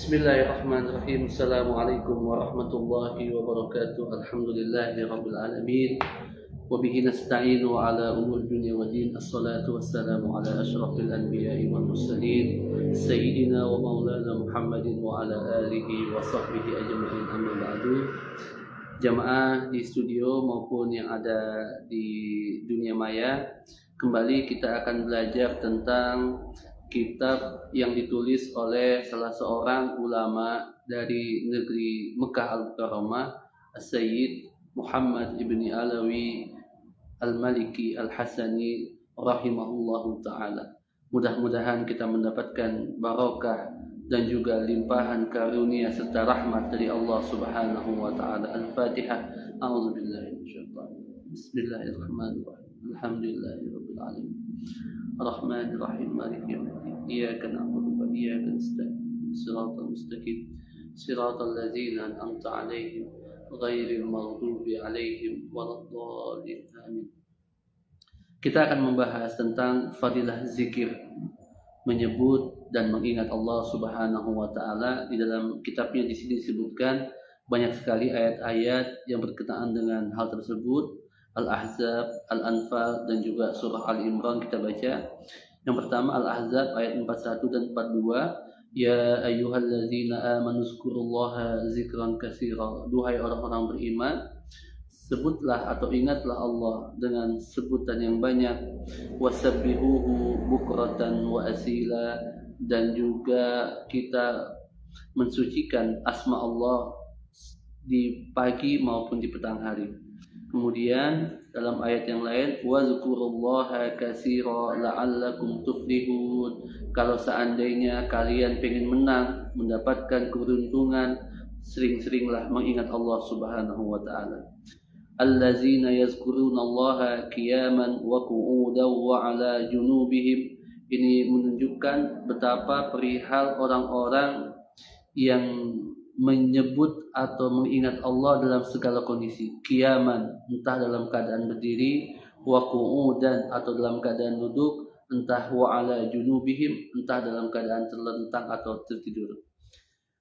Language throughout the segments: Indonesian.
Bismillahirrahmanirrahim. Assalamualaikum warahmatullahi wabarakatuh. Alhamdulillahi rabbil alamin. Wa bihi nasta'inu ala umur dunya wa din. Assalatu wassalamu ala asyrafil anbiya'i wal mursalin sayyidina wa maulana Muhammadin wa ala alihi wa sahbihi ajma'in, amma ba'du. Jamaah di studio maupun yang ada di dunia maya, kembali kita akan belajar tentang kitab yang ditulis oleh salah seorang ulama dari negeri Mekah Al-Mukarramah, As-Sayyid Muhammad ibni Alawi Al-Maliki Al-Hasani rahimahullahu ta'ala. Mudah-mudahan kita mendapatkan barokah dan juga limpahan karunia serta rahmat dari Allah Subhanahu wa ta'ala. Al-Fatihah. A'udzubillahi minasyaitonir rajim. Bismillahirrahmanirrahim. Alhamdulillahirabbil alamin. Ar-Rahmanir-Rahim. Maliki yaumiddin. Iyyaka na'budu wa iyyaka nasta'in. Shiratal mustaqim. Shiratal ladzina an'amta 'alaihim ghairil maghdubi 'alaihim waladdallin. Amin. Kita akan membahas tentang fadilah zikir, menyebut dan mengingat Allah Subhanahu wa taala. Di dalam kitabnya di sini disebutkan banyak sekali ayat-ayat yang berkenaan dengan hal tersebut. Al-Ahzab, Al-Anfal dan juga surah Al-Imran kita baca. Yang pertama Al-Ahzab ayat 41 dan 42. Ya ayyuhalladzina amanu zkurullaha zikran katsira. Duhai orang-orang beriman, sebutlah atau ingatlah Allah dengan sebutan yang banyak. Wasabbihuhu bukratan wa asila. Dan juga kita mensucikan asma Allah di pagi maupun di petang hari. Kemudian dalam ayat yang lain, wazkurullaha katsira la'allakum tuflihun. Kalau seandainya kalian ingin menang, mendapatkan keberuntungan, sering-seringlah mengingat Allah Subhanahu wa taala. Allazina yazkurunallaha qiyaman wa qu'udan wa 'ala junubihim. Ini menunjukkan betapa perihal orang-orang yang menyebut atau mengingat Allah dalam segala kondisi. Qiyaman, entah dalam keadaan berdiri, wa qu'udan atau dalam keadaan duduk, entah wa 'ala junubihim, entah dalam keadaan terlentang atau tertidur.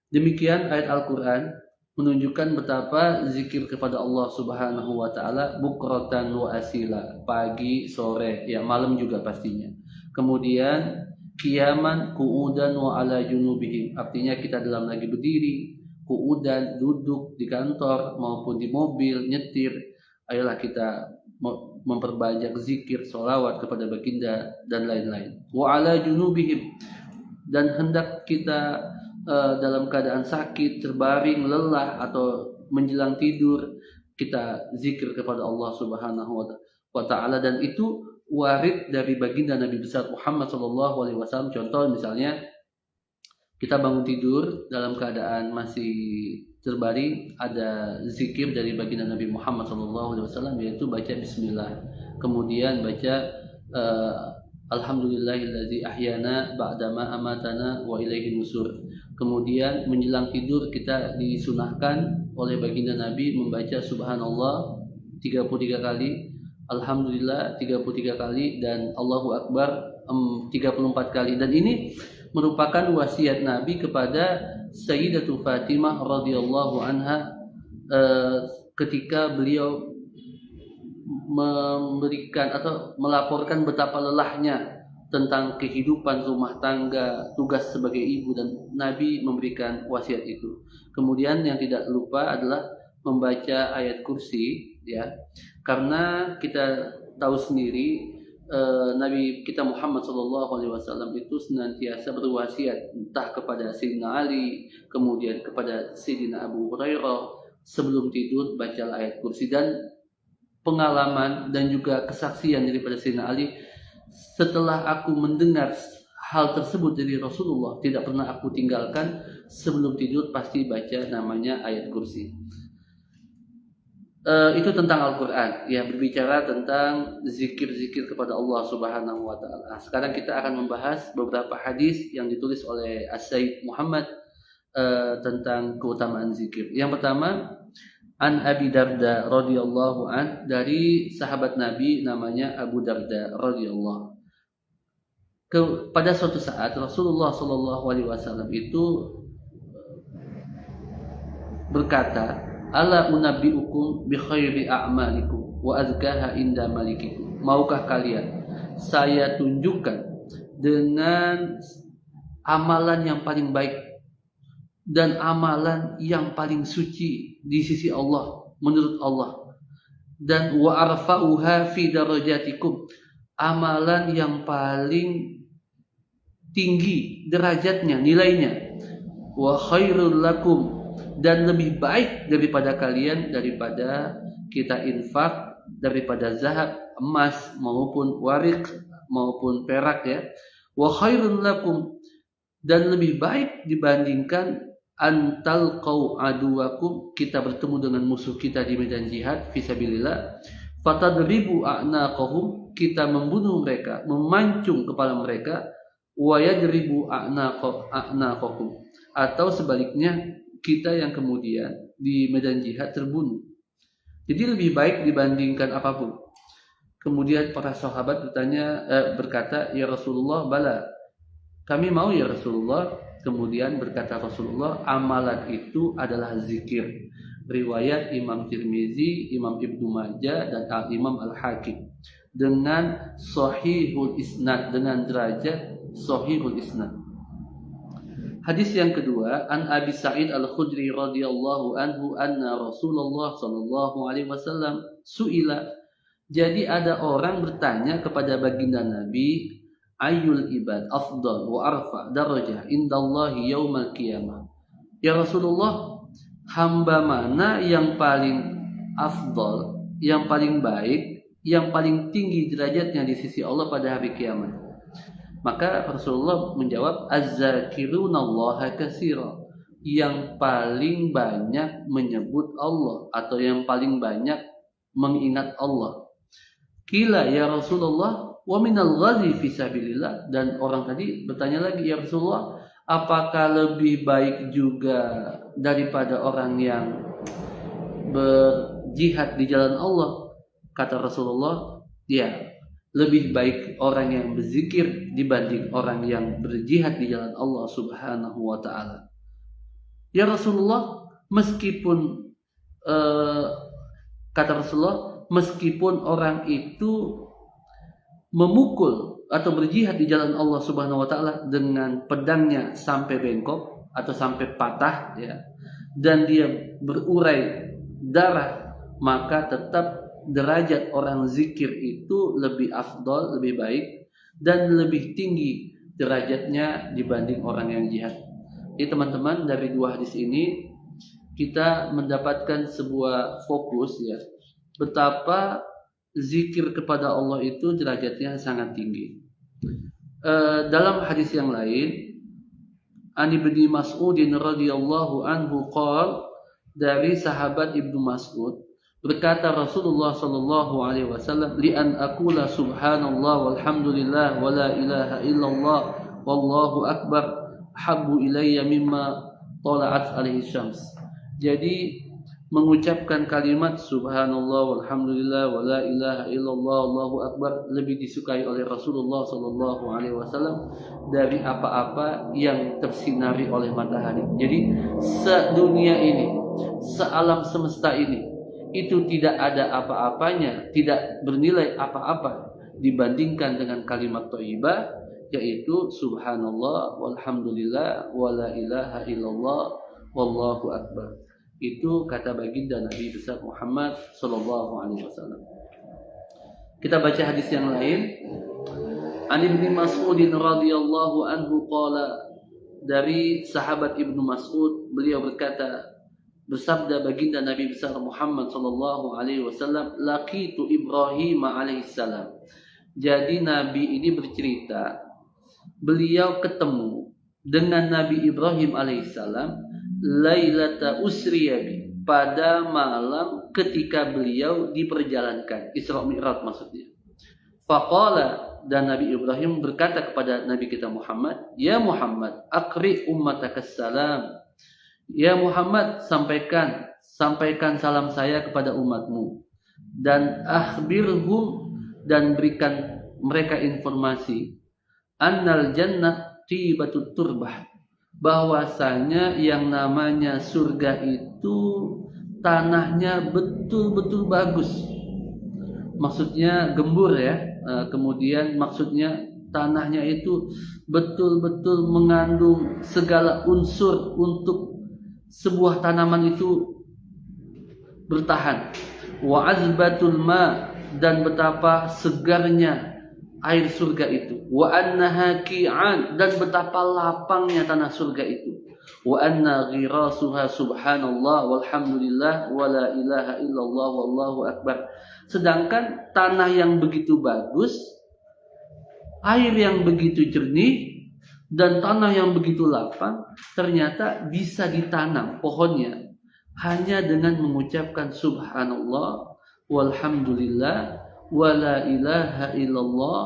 Demikian ayat Al-Qur'an menunjukkan betapa zikir kepada Allah Subhanahu wa taala bukratan wa asila, pagi, sore, ya malam juga pastinya. Kemudian qiyaman, qu'udan wa 'ala junubihim, artinya kita dalam lagi berdiri, qu'udan duduk di kantor maupun di mobil nyetir, ayolah kita memperbanyak zikir, sholawat kepada baginda dan lain-lain. Wa 'ala junubihim, dan hendak kita dalam keadaan sakit, terbaring, lelah atau menjelang tidur, kita zikir kepada Allah Subhanahu wa taala, dan itu warid dari baginda Nabi besar Muhammad SAW. Contoh misalnya kita bangun tidur dalam keadaan masih terbaring, ada zikir dari baginda Nabi Muhammad SAW, yaitu baca bismillah, kemudian baca alhamdulillahilladzi ahyana ba'dama amatana wa ilaihin nusur. Kemudian menjelang tidur kita disunahkan oleh baginda Nabi membaca subhanallah 33 kali, alhamdulillah 33 kali, dan Allahu Akbar 34 kali. Dan ini merupakan wasiat Nabi kepada Sayyidatul Fatimah radhiyallahu anha ketika beliau memberikan atau melaporkan betapa lelahnya tentang kehidupan rumah tangga, tugas sebagai ibu, dan Nabi memberikan wasiat itu. Kemudian yang tidak lupa adalah membaca ayat kursi, ya, karena kita tahu sendiri Nabi kita Muhammad SAW itu senantiasa berwasiat entah kepada Sayyidina Ali, kemudian kepada Sayyidina Abu Hurairah, sebelum tidur bacalah ayat kursi. Dan pengalaman dan juga kesaksian daripada Sayyidina Ali, setelah aku mendengar hal tersebut dari Rasulullah, tidak pernah aku tinggalkan, sebelum tidur pasti baca namanya ayat kursi. Itu tentang Al-Quran, ya, berbicara tentang zikir-zikir kepada Allah Subhanahu wa taala. Sekarang kita akan membahas beberapa hadis yang ditulis oleh As-Sayyid Muhammad tentang keutamaan zikir. Yang pertama, An Abi Darda radhiyallahu an, dari sahabat Nabi namanya Abu Darda radhiyallahu. Pada suatu saat Rasulullah sallallahu alaihi wasallam itu berkata, ala unabbiukum bi khairi a'malikum wa azkaha inda malikikum. Maukah kalian saya tunjukkan dengan amalan yang paling baik dan amalan yang paling suci di sisi Allah, menurut Allah, dan wa arfa'uha fi darajatikum, amalan yang paling tinggi derajatnya, nilainya, wa khairul lakum, dan lebih baik daripada kalian, daripada kita infak, daripada zahab, emas maupun warik maupun perak, ya. Wa khairul lakum, dan lebih baik dibandingkan antal qau aduwakum, kita bertemu dengan musuh kita di medan jihad fisabilillah, fatadribu a'naqahum, kita membunuh mereka, memancung kepala mereka, wa yadribu a'naqakum, atau sebaliknya kita yang kemudian di medan jihad terbunuh. Jadi lebih baik dibandingkan apapun. Kemudian para sahabat berkata, ya Rasulullah, bala, kami mau ya Rasulullah. Kemudian berkata Rasulullah, amalan itu adalah zikir. Riwayat Imam Tirmizi, Imam Ibnu Majah, dan Imam Al-Hakim dengan sahihul isnad, dengan derajat sahihul isnad. Hadis yang kedua, an Abi Sa'id Al-Khudri radhiyallahu anhu anna Rasulullah sallallahu alaihi wasallam suila. Jadi ada orang bertanya kepada baginda Nabi, ayyul ibad afdal wa arfa darajah indallahi yaumal qiyamah. Ya Rasulullah, hamba mana yang paling afdal, yang paling baik, yang paling tinggi derajatnya di sisi Allah pada hari kiamat? Maka Rasulullah menjawab, az-zakirunallaha katsira, yang paling banyak menyebut Allah atau yang paling banyak mengingat Allah. Qila ya Rasulullah, wa minal ghazi fi sabilillah, dan orang tadi bertanya lagi, ya Rasulullah, apakah lebih baik juga daripada orang yang berjihad di jalan Allah? Kata Rasulullah, ya, lebih baik orang yang berzikir dibanding orang yang berjihad di jalan Allah Subhanahu wa taala. Ya Rasulullah, meskipun kata Rasulullah, meskipun orang itu memukul atau berjihad di jalan Allah Subhanahu wa taala dengan pedangnya sampai bengkok atau sampai patah, ya, dan dia berurai darah, maka tetap derajat orang zikir itu lebih afdal, lebih baik, dan lebih tinggi derajatnya dibanding orang yang jihad. Jadi teman-teman, dari dua hadis ini kita mendapatkan sebuah fokus, ya, betapa zikir kepada Allah itu derajatnya sangat tinggi. Dalam hadis yang lain, an Ibnu Mas'ud radhiyallahu anhu qala, dari sahabat Ibnu Mas'ud berkata Rasulullah sallallahu alaihi wasallam, li an aqula subhanallah walhamdulillah wa la ilaha illallah wallahu akbar habbu ilayya mimma tala'at alaihi syams. Jadi mengucapkan kalimat subhanallah walhamdulillah wa la ilaha illallah wallahu akbar lebih disukai oleh Rasulullah sallallahu alaihi wasallam dari apa-apa yang tersinari oleh matahari. Jadi sedunia ini, sealam semesta ini, itu tidak ada apa-apanya, tidak bernilai apa-apa dibandingkan dengan kalimat thayyibah, yaitu subhanallah walhamdulillah wa la ilaha illallah wallahu akbar. Itu kata baginda Nabi besar Muhammad sallallahu alaihi wasallam. Kita baca hadis yang lain. An Ibnu Mas'ud radhiyallahu anhu qala, dari sahabat Ibnu Mas'ud, beliau berkata, bersabda baginda Nabi besar Muhammad sallallahu alaihi wasallam, laqitu Ibrahim alaihissalam. Jadi Nabi ini bercerita, beliau ketemu dengan Nabi Ibrahim alaihissalam lailata usriyabi, pada malam ketika beliau diperjalankan, Isra Mi'raj maksudnya. Faqala, dan Nabi Ibrahim berkata kepada Nabi kita Muhammad, ya Muhammad, aqri ummatakas salam. Ya Muhammad, sampaikan salam saya kepada umatmu, dan akhbirhum, dan berikan mereka informasi, annal jannah tibatut turbah, bahwasanya yang namanya surga itu tanahnya betul-betul bagus. Maksudnya gembur ya. Kemudian maksudnya tanahnya itu betul-betul mengandung segala unsur untuk sebuah tanaman itu bertahan. Wa azbatul ma, dan betapa segarnya air surga itu. Wa annaha qi'an, dan betapa lapangnya tanah surga itu. Wa anna ghirasuha subhanallah walhamdulillah wala ilaha illallah wallahu akbar. Sedangkan tanah yang begitu bagus, air yang begitu jernih, dan tanah yang begitu lapang, ternyata bisa ditanam pohonnya hanya dengan mengucapkan subhanallah walhamdulillah wala ilaha illallah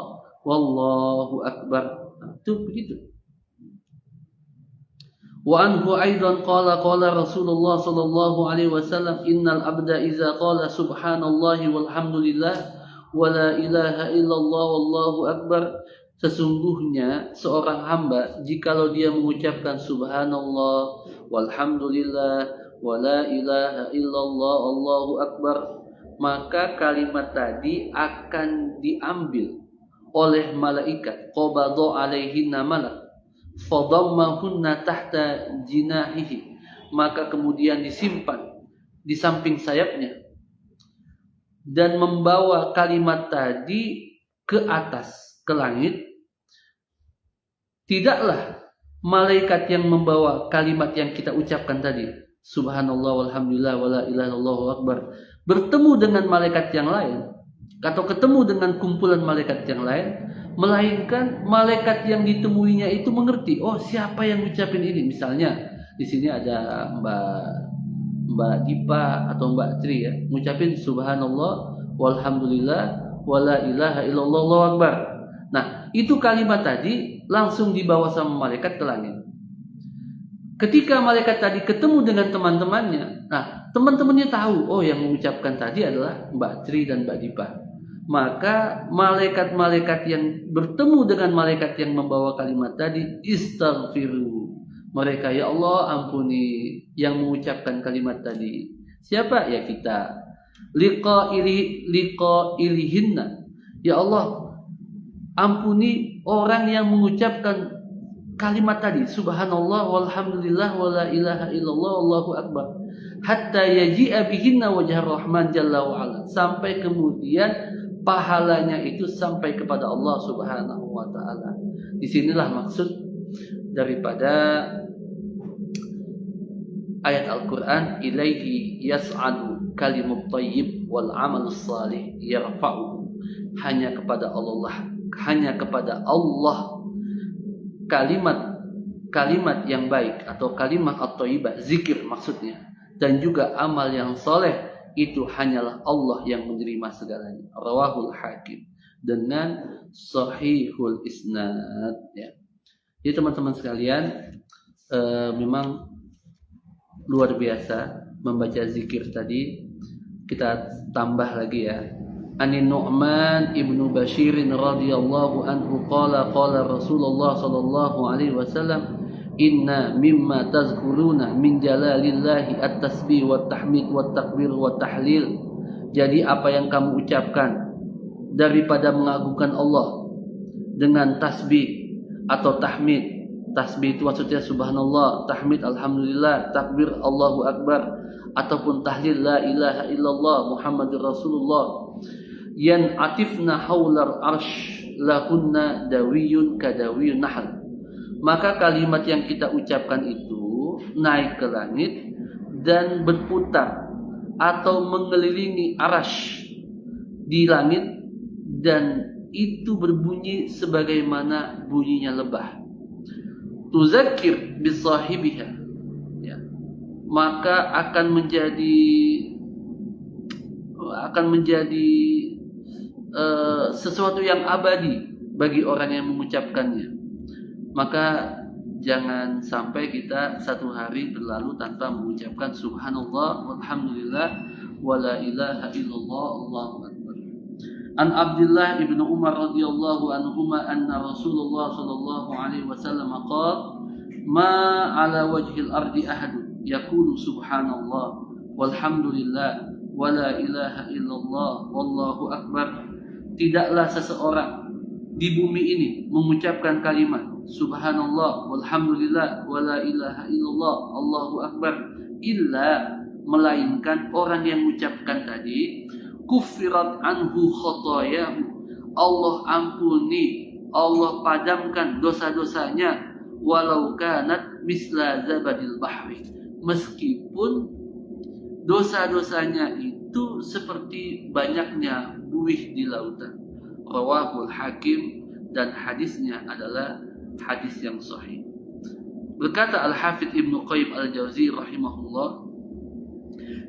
wallahu akbar. Itu begitu. Wa anhu aidan qala Rasulullah sallallahu alaihi wasallam innal abda idza qala subhanallahi walhamdulillah wala ilaha illallah wallahu akbar, sesungguhnya seorang hamba jikalau dia mengucapkan subhanallah walhamdulillah wala ilaha illallah allahu akbar, maka kalimat tadi akan diambil oleh malaikat, qabadha alaihinna malak fadammahunna tahta jinahihi, maka kemudian disimpan di samping sayapnya dan membawa kalimat tadi ke atas, ke langit. Tidaklah malaikat yang membawa kalimat yang kita ucapkan tadi, subhanallah walhamdulillah wala ilaha illallah akbar, bertemu dengan malaikat yang lain atau ketemu dengan kumpulan malaikat yang lain, melainkan malaikat yang ditemuinya itu mengerti, oh siapa yang ucapin ini. Misalnya di sini ada Mbak Dipa atau Mbak Tri ya, ngucapin subhanallah walhamdulillah wala ilaha illallah allahu akbar. Nah, itu kalimat tadi langsung dibawa sama malaikat ke langit. Ketika malaikat tadi ketemu dengan teman-temannya, nah teman-temannya tahu, oh yang mengucapkan tadi adalah Mbak Tri dan Mbak Dipa. Maka malaikat-malaikat yang bertemu dengan malaikat yang membawa kalimat tadi, istaghfiru. Mereka, ya Allah ampuni yang mengucapkan kalimat tadi. Siapa? Ya kita. Liqa ilihinna. Ya Allah ampuni orang yang mengucapkan kalimat tadi, subhanallah walhamdulillah wala ilaha illallah allahu akbar, hatta yaji'a bihinna wajhar rahman jalla wa ala, sampai kemudian pahalanya itu sampai kepada Allah Subhanahu wa taala. Disinilah maksud daripada ayat Al-Qur'an, ilaihi yas'adu kalimut thayyib wal 'amalus salih yarfa'u. Hanya kepada Allah kalimat yang baik atau kalimat at-thayyibah, zikir maksudnya, dan juga amal yang soleh, itu hanyalah Allah yang menerima segalanya. Rawahul Hakim dengan sahihul isnad ya. Jadi teman-teman sekalian, memang luar biasa membaca zikir tadi. Kita tambah lagi ya. Ani Nu'man ibnu Bashir radhiyallahu anhu qala Rasulullah sallallahu alaihi wasallam, inna mimma tazkuruna min jalalillahi at-tasbih wa tahmid wa takbir wa tahlil. Jadi apa yang kamu ucapkan daripada mengagungkan Allah dengan tasbih atau tahmid. Tasbih itu maksudnya subhanallah, tahmid alhamdulillah, takbir Allahu akbar, ataupun tahlil la ilaha illallah Muhammadur Rasulullah. Yan atifna haular arsh lahunna dawiyun kadawiyun nahl. Maka kalimat yang kita ucapkan itu naik ke langit dan berputar atau mengelilingi arash di langit, dan itu berbunyi sebagaimana bunyinya lebah. Tuzakir bisahibiha, ya. Maka akan menjadi sesuatu yang abadi bagi orang yang mengucapkannya. Maka jangan sampai kita satu hari berlalu tanpa mengucapkan subhanallah walhamdulillah wala ilaha illallah allahu akbar. An Abdullah ibnu Umar radhiyallahu anhuma anna Rasulullah sallallahu alaihi wasallam qala ma ala wajhil ardi ahadun yaqulu subhanallah walhamdulillah wala ilaha illallah wallahu akbar. Tidaklah seseorang di bumi ini mengucapkan kalimat subhanallah walhamdulillah wala ilaha illallah allahu akbar illa, melainkan orang yang mengucapkan tadi kufirat anhu khotoyahu, Allah ampuni, Allah padamkan dosa-dosanya, walau kanat misla zabadil bahri, meskipun dosa-dosanya itu seperti banyaknya buih di lautan. Rawahul Hakim, dan hadisnya adalah hadis yang sahih. Berkata Al-Hafidz Ibnu Qayyim Al-Jauzi rahimahullah,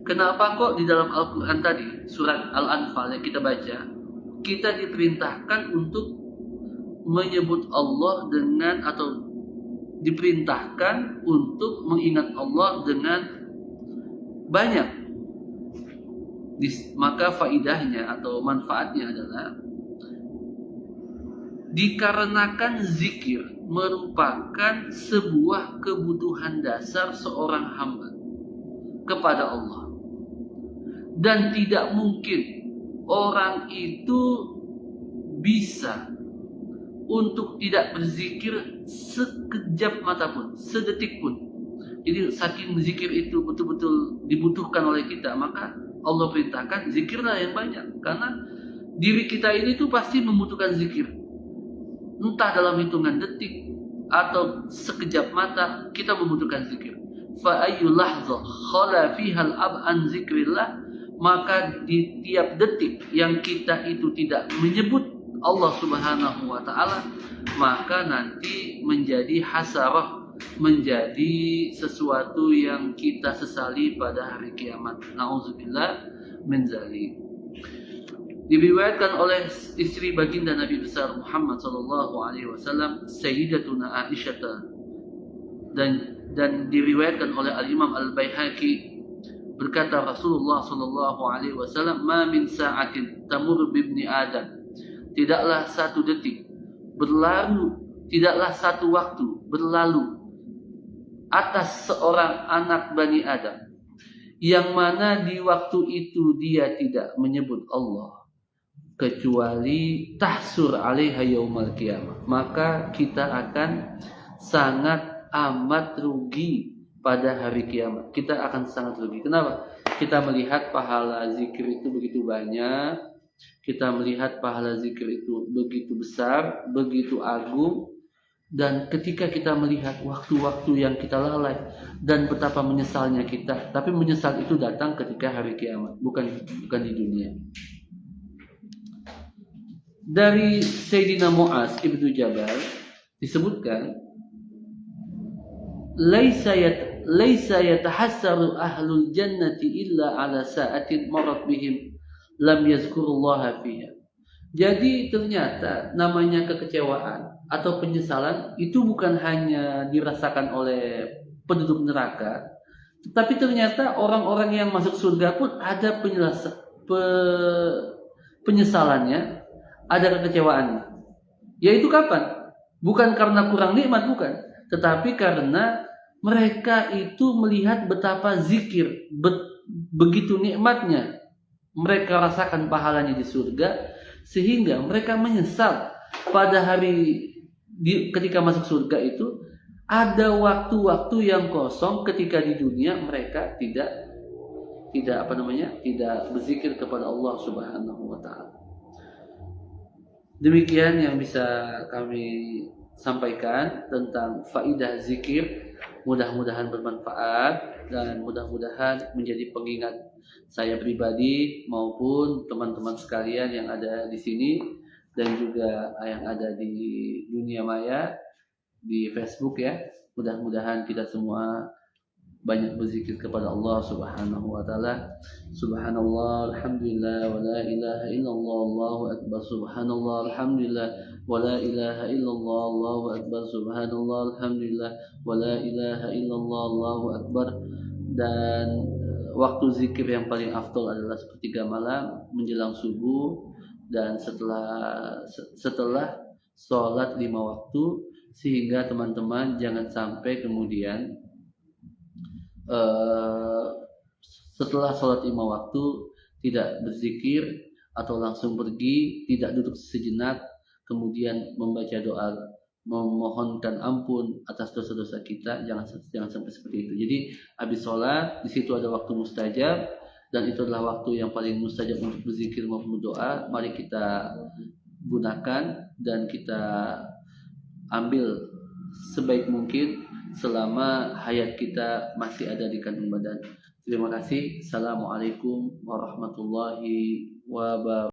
kenapa kok di dalam Al-Quran tadi surat Al-Anfal yang kita baca, kita diperintahkan untuk menyebut Allah dengan, atau diperintahkan untuk mengingat Allah dengan banyak. Maka faidahnya atau manfaatnya adalah dikarenakan zikir merupakan sebuah kebutuhan dasar seorang hamba kepada Allah, dan tidak mungkin orang itu bisa untuk tidak berzikir sekejap mata pun, sedetik pun. Jadi saking zikir itu betul-betul dibutuhkan oleh kita, maka Allah perintahkan zikirlah yang banyak, karena diri kita ini tuh pasti membutuhkan zikir. Entah dalam hitungan detik atau sekejap mata kita membutuhkan zikir. Fa ayyu lahzah khala fiha al-ab an zikrillah, maka di tiap detik yang kita itu tidak menyebut Allah Subhanahu wa taala, maka nanti menjadi hasarah, menjadi sesuatu yang kita sesali pada hari kiamat. Nauzubillah min dzalik. Diriwayatkan oleh istri baginda Nabi besar Muhammad sallallahu alaihi wasallam, Sayyidatuna Aisyah, dan diriwayatkan oleh Al-Imam Al-Baihaqi, berkata Rasulullah sallallahu alaihi wasallam, "Ma min sa'atin tamur bi ibni Adam." Tidaklah satu detik berlalu, tidaklah satu waktu berlalu atas seorang anak Bani Adam yang mana di waktu itu dia tidak menyebut Allah, kecuali tahsur alaiha yaumal qiyamah, maka kita akan sangat amat rugi pada hari kiamat. Kita akan sangat rugi. Kenapa? Kita melihat pahala zikir itu begitu banyak, kita melihat pahala zikir itu begitu besar, begitu agung, dan ketika kita melihat waktu-waktu yang kita lalai dan betapa menyesalnya kita, tapi menyesal itu datang ketika hari kiamat, bukan di dunia. Dari Sayyidina Mu'az ibnu Jabal disebutkan, laisa yatahassaru ahlul jannati illa ala sa'atin marat bihim lam yazkurullaha fiha. Jadi ternyata namanya kekecewaan atau penyesalan itu bukan hanya dirasakan oleh penduduk neraka, tetapi ternyata orang-orang yang masuk surga pun ada penyesalannya, ada kekecewaannya. Yaitu kapan? Bukan karena kurang nikmat, bukan, tetapi karena mereka itu melihat betapa zikir begitu nikmatnya mereka rasakan pahalanya di surga, sehingga mereka menyesal pada hari ketika masuk surga itu ada waktu-waktu yang kosong ketika di dunia mereka tidak berzikir kepada Allah Subhanahu wa taala. Demikian yang bisa kami sampaikan tentang faidah zikir. Mudah-mudahan bermanfaat dan mudah-mudahan menjadi pengingat saya pribadi maupun teman-teman sekalian yang ada di sini dan juga yang ada di dunia maya di Facebook ya. Mudah-mudahan kita semua banyak berzikir kepada Allah Subhanahu wa taala. Subhanallah, alhamdulillah, wa la ilaha illallah, Allahu akbar. Subhanallah, alhamdulillah, wa la ilaha illallah, Allahu akbar. Subhanallah, alhamdulillah, wa la ilaha illallah, Allahu akbar. Dan waktu zikir yang paling afdal adalah sepertiga malam menjelang subuh dan setelah sholat 5 waktu, sehingga teman-teman jangan sampai kemudian setelah sholat 5 waktu tidak berzikir atau langsung pergi, tidak duduk sejenak, kemudian membaca doa memohonkan ampun atas dosa-dosa kita. Jangan sampai seperti itu. Jadi habis sholat di situ ada waktu mustajab, dan itu adalah waktu yang paling mustajab untuk berzikir maupun berdoa. Mari kita gunakan dan kita ambil sebaik mungkin selama hayat kita masih ada di kandung badan. Terima kasih. Assalamualaikum warahmatullahi wabarakatuh.